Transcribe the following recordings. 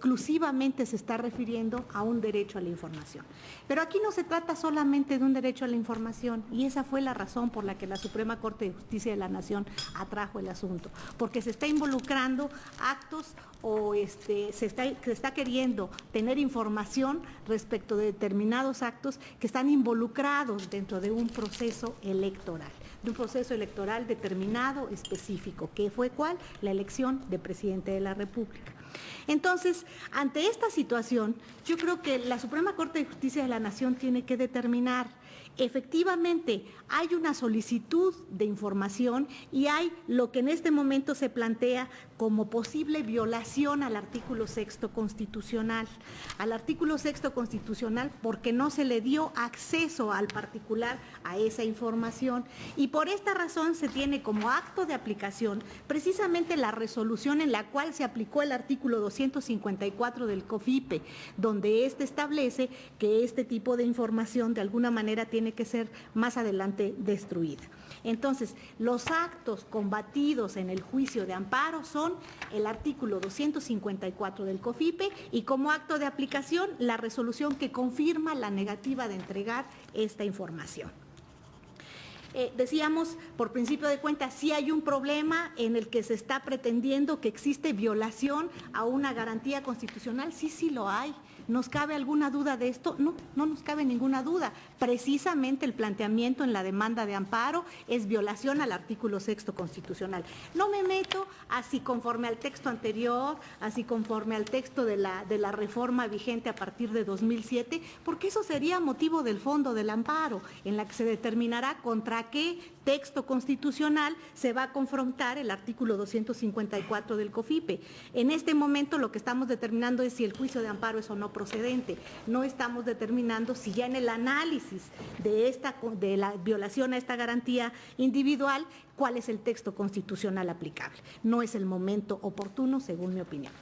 exclusivamente se está refiriendo a un derecho a la información. Pero aquí no se trata solamente de un derecho a la información, y esa fue la razón por la que la Suprema Corte de Justicia de la Nación atrajo el asunto, porque se está involucrando actos o se está queriendo tener información respecto de determinados actos que están involucrados dentro de un proceso electoral, determinado, específico, que fue ¿cuál? La elección de presidente de la República. Entonces, ante esta situación, yo creo que la Suprema Corte de Justicia de la Nación tiene que determinar, efectivamente, hay una solicitud de información y hay lo que en este momento se plantea como posible violación al artículo 6º constitucional. Al artículo 6º constitucional porque no se le dio acceso al particular a esa información, y por esta razón se tiene como acto de aplicación precisamente la resolución en la cual se aplicó el artículo 254 del COFIPE, donde establece que este tipo de información de alguna manera tiene que ser más adelante destruida. Entonces, los actos combatidos en el juicio de amparo son el artículo 254 del COFIPE y como acto de aplicación la resolución que confirma la negativa de entregar esta información. Decíamos, por principio de cuenta, sí hay un problema en el que se está pretendiendo que existe violación a una garantía constitucional. Sí lo hay. ¿Nos cabe alguna duda de esto? No, no nos cabe ninguna duda. Precisamente el planteamiento en la demanda de amparo es violación al artículo 6º constitucional. No me meto así conforme al texto anterior, así conforme al texto de la reforma vigente a partir de 2007, porque eso sería motivo del fondo del amparo, en la que se determinará contra qué texto constitucional se va a confrontar el artículo 254 del COFIPE. En este momento lo que estamos determinando es si el juicio de amparo es o no procedente. No estamos determinando si ya en el análisis de la violación a esta garantía individual, cuál es el texto constitucional aplicable. No es el momento oportuno, según mi opinión.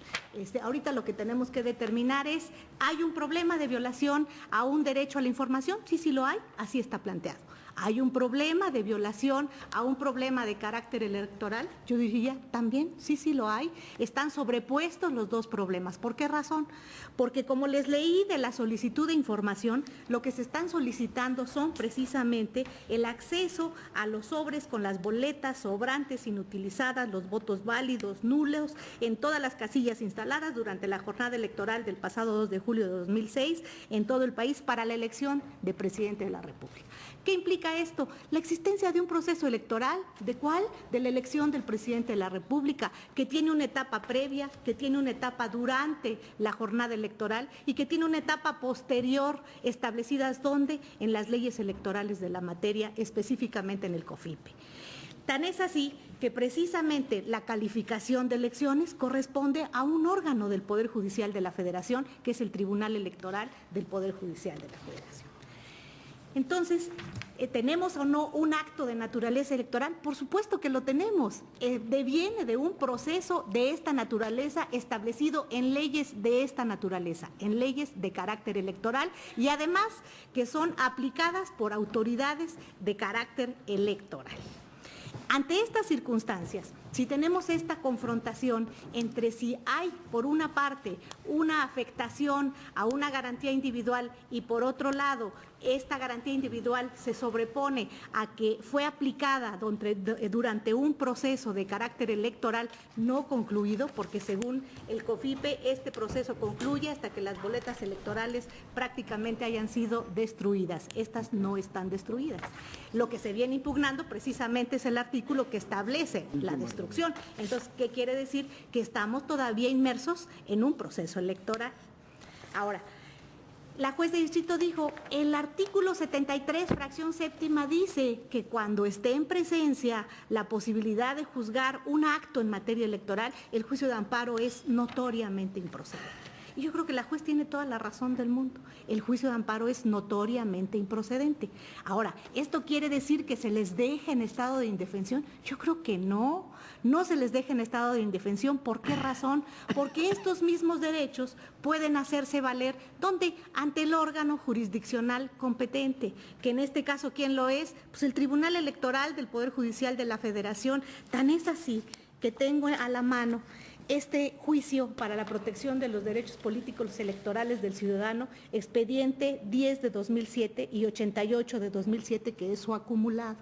Ahorita lo que tenemos que determinar es, ¿hay un problema de violación a un derecho a la información? Sí lo hay, así está planteado. ¿Hay un problema de violación a un problema de carácter electoral? Yo diría también, sí lo hay. Están sobrepuestos los dos problemas. ¿Por qué razón? Porque como les leí de la solicitud de información, lo que se están solicitando son precisamente el acceso a los sobres con las boletas sobrantes, inutilizadas, los votos válidos, nulos, en todas las casillas instaladas durante la jornada electoral del pasado 2 de julio de 2006 en todo el país para la elección de presidente de la República. ¿Qué implica esto? La existencia de un proceso electoral, ¿de cuál? De la elección del presidente de la República, que tiene una etapa previa, que tiene una etapa durante la jornada electoral y que tiene una etapa posterior, establecidas ¿dónde? En las leyes electorales de la materia, específicamente en el COFIPE. Tan es así que precisamente la calificación de elecciones corresponde a un órgano del Poder Judicial de la Federación, que es el Tribunal Electoral del Poder Judicial de la Federación. Entonces, ¿tenemos o no un acto de naturaleza electoral? Por supuesto que lo tenemos. Deviene de un proceso de esta naturaleza establecido en leyes de esta naturaleza, en leyes de carácter electoral y además que son aplicadas por autoridades de carácter electoral. Ante estas circunstancias, si tenemos esta confrontación entre si hay, por una parte, una afectación a una garantía individual y por otro lado, esta garantía individual se sobrepone a que fue aplicada durante un proceso de carácter electoral no concluido, porque según el COFIPE este proceso concluye hasta que las boletas electorales prácticamente hayan sido destruidas. Estas no están destruidas. Lo que se viene impugnando precisamente es el artículo que establece la destrucción. Entonces, ¿qué quiere decir? Que estamos todavía inmersos en un proceso electoral. Ahora, la juez de distrito dijo, el artículo 73, fracción séptima, dice que cuando esté en presencia la posibilidad de juzgar un acto en materia electoral, el juicio de amparo es notoriamente improcedente. Y yo creo que la juez tiene toda la razón del mundo. El juicio de amparo es notoriamente improcedente. Ahora, ¿esto quiere decir que se les deje en estado de indefensión? Yo creo que no. No se les deja en estado de indefensión. ¿Por qué razón? Porque estos mismos derechos pueden hacerse valer, ¿dónde? Ante el órgano jurisdiccional competente, que en este caso, ¿quién lo es? Pues el Tribunal Electoral del Poder Judicial de la Federación. Tan es así que tengo a la mano este juicio para la protección de los derechos políticos electorales del ciudadano, expediente 10 de 2007 y 88 de 2007, que es su acumulado.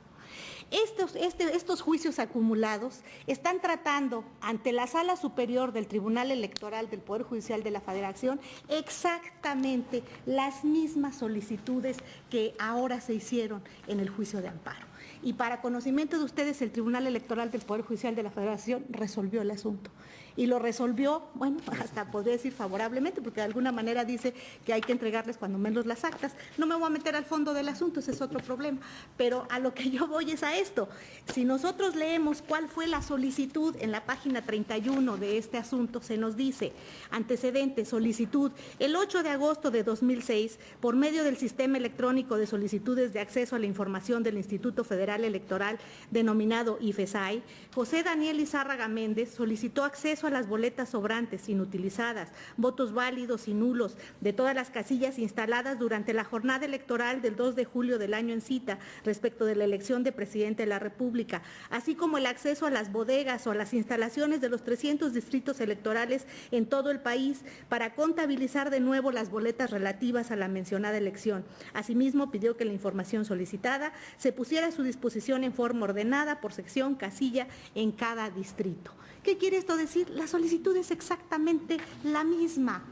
Estos juicios acumulados están tratando ante la Sala Superior del Tribunal Electoral del Poder Judicial de la Federación exactamente las mismas solicitudes que ahora se hicieron en el juicio de amparo. Y para conocimiento de ustedes, el Tribunal Electoral del Poder Judicial de la Federación resolvió el asunto. Y lo resolvió, bueno, hasta podría decir favorablemente, porque de alguna manera dice que hay que entregarles cuando menos las actas. No me voy a meter al fondo del asunto, ese es otro problema, pero a lo que yo voy es a esto. Si nosotros leemos cuál fue la solicitud en la página 31 de este asunto, se nos dice, antecedente, solicitud, el 8 de agosto de 2006, por medio del Sistema Electrónico de Solicitudes de Acceso a la Información del Instituto Federal Electoral, denominado IFESAI, José Daniel Izárraga Méndez solicitó acceso a las boletas sobrantes, inutilizadas, votos válidos y nulos de todas las casillas instaladas durante la jornada electoral del 2 de julio del año en cita respecto de la elección de presidente de la República, así como el acceso a las bodegas o a las instalaciones de los 300 distritos electorales en todo el país para contabilizar de nuevo las boletas relativas a la mencionada elección. Asimismo, pidió que la información solicitada se pusiera a su disposición en forma ordenada por sección, casilla en cada distrito. ¿Qué quiere esto decir? La solicitud es exactamente la misma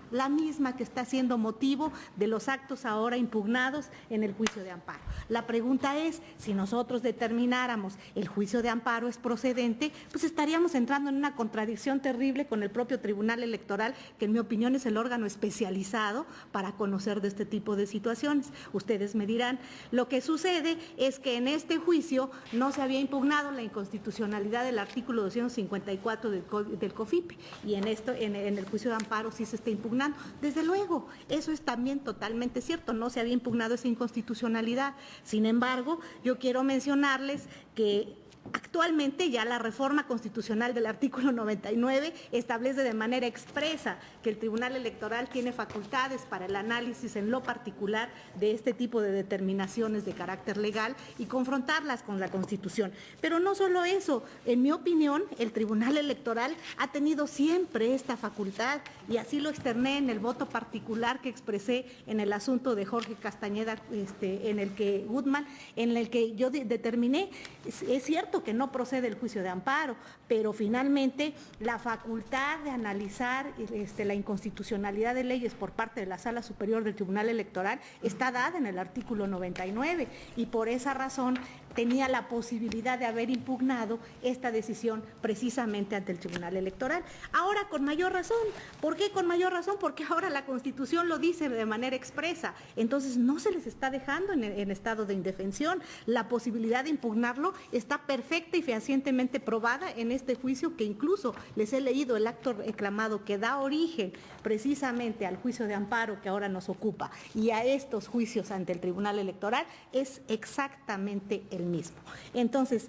que está siendo motivo de los actos ahora impugnados en el juicio de amparo. La pregunta es, si nosotros determináramos el juicio de amparo es procedente, pues estaríamos entrando en una contradicción terrible con el propio Tribunal Electoral, que en mi opinión es el órgano especializado para conocer de este tipo de situaciones. Ustedes me dirán, lo que sucede es que en este juicio no se había impugnado la inconstitucionalidad del artículo 254 del COFIPE, y en el juicio de amparo sí se está impugnando. Desde luego, eso es también totalmente cierto, no se había impugnado esa inconstitucionalidad. Sin embargo, yo quiero mencionarles que actualmente ya la reforma constitucional del artículo 99 establece de manera expresa que el Tribunal Electoral tiene facultades para el análisis en lo particular de este tipo de determinaciones de carácter legal y confrontarlas con la Constitución. Pero no solo eso, en mi opinión, el Tribunal Electoral ha tenido siempre esta facultad, y así lo externé en el voto particular que expresé en el asunto de Jorge Castañeda, en el que yo determiné, es cierto que no procede el juicio de amparo, pero finalmente la facultad de analizar la inconstitucionalidad de leyes por parte de la Sala Superior del Tribunal Electoral está dada en el artículo 99, y por esa razón tenía la posibilidad de haber impugnado esta decisión precisamente ante el Tribunal Electoral. Ahora con mayor razón. ¿Por qué con mayor razón? Porque ahora la Constitución lo dice de manera expresa. Entonces no se les está dejando en estado de indefensión. La posibilidad de impugnarlo está perfecta y fehacientemente probada en este juicio, que incluso les he leído el acto reclamado que da origen precisamente al juicio de amparo que ahora nos ocupa y a estos juicios ante el Tribunal Electoral, es exactamente el mismo. Entonces,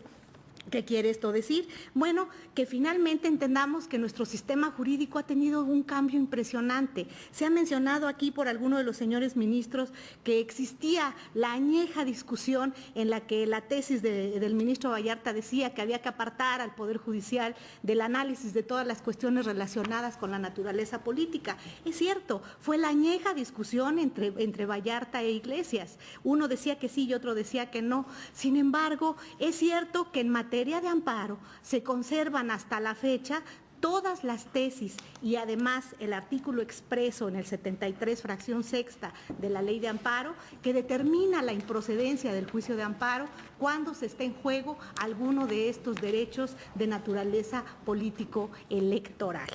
¿qué quiere esto decir? Bueno, que finalmente entendamos que nuestro sistema jurídico ha tenido un cambio impresionante. Se ha mencionado aquí por alguno de los señores ministros que existía la añeja discusión en la que la tesis del ministro Vallarta decía que había que apartar al Poder Judicial del análisis de todas las cuestiones relacionadas con la naturaleza política. Es cierto, fue la añeja discusión entre Vallarta e Iglesias. Uno decía que sí y otro decía que no. Sin embargo, es cierto que en materia de amparo se conservan hasta la fecha todas las tesis y además el artículo expreso en el 73, fracción sexta de la Ley de Amparo, que determina la improcedencia del juicio de amparo cuando se está en juego alguno de estos derechos de naturaleza político-electoral.